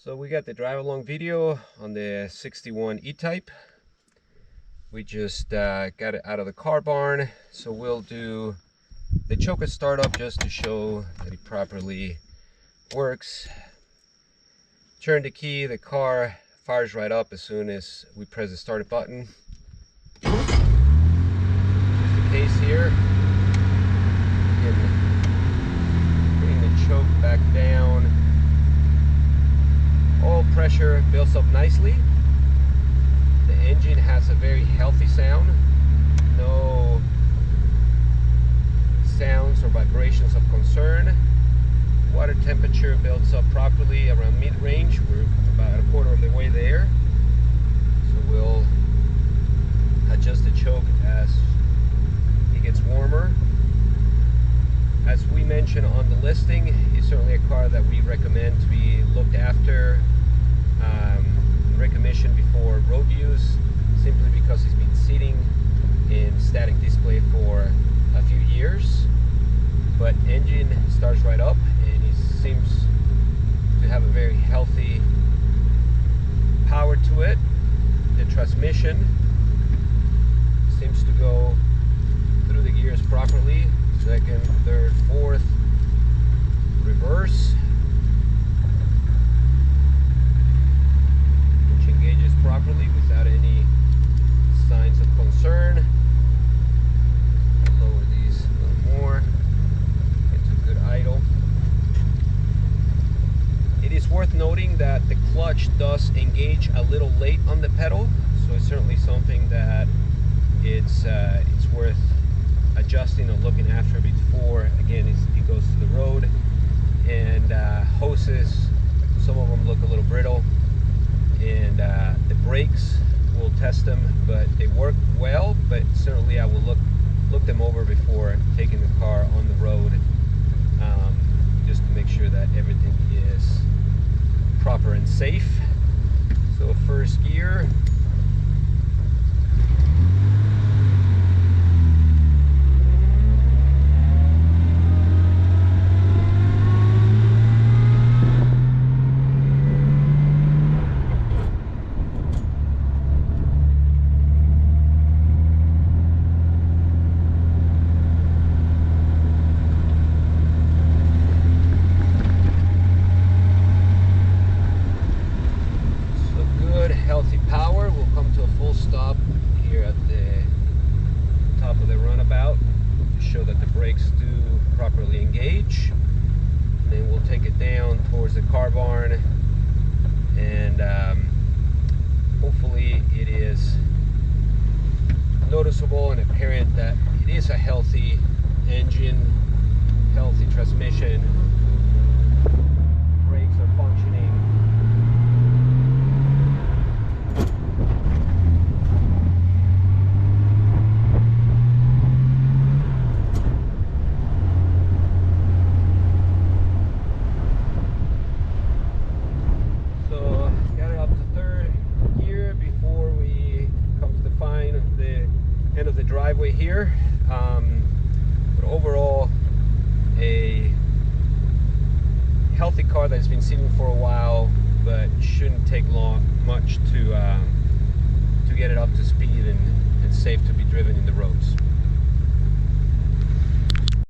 So we got the drive along video on the 61 E-Type. We just got it out of the car barn, so we'll do the choke and startup just to show that it properly works. Turn the key, the car fires right up as soon as we press the start button. This is the case here. You can bring the choke back down. Oil pressure builds up nicely. The engine has a very healthy sound. No sounds or vibrations of concern. Water temperature builds up properly around mid-range. We're about a quarter of the way there. So we'll adjust the choke as it gets warmer. As we mentioned on the listing, it's certainly a car that we recommend to be looked after, recommission before road use, simply because it's been sitting in static display for a few years. But engine starts right up and it seems to have a very healthy power to it. The transmission seems to go through the gears properly. Second, third, fourth, reverse. Which engages properly without any signs of concern. Lower these a little more into good idle. It is worth noting that the clutch does engage a little late on the pedal, so it's certainly something that it's worth adjusting or looking after before, again, it goes to the road. And hoses, some of them look a little brittle, and the brakes, we'll test them, but they work well. But certainly I will look them over before taking the car on the road, just to make sure that everything is proper and safe. So first gear. Healthy power. We'll come to a full stop here at the top of the runabout to show that the brakes do properly engage. And then we'll take it down towards the car barn, and hopefully it is noticeable and apparent that it is a healthy engine, healthy transmission. Brakes are functioning. Of the driveway here, but overall a healthy car that's been sitting for a while, but shouldn't take much to get it up to speed and safe to be driven in the roads.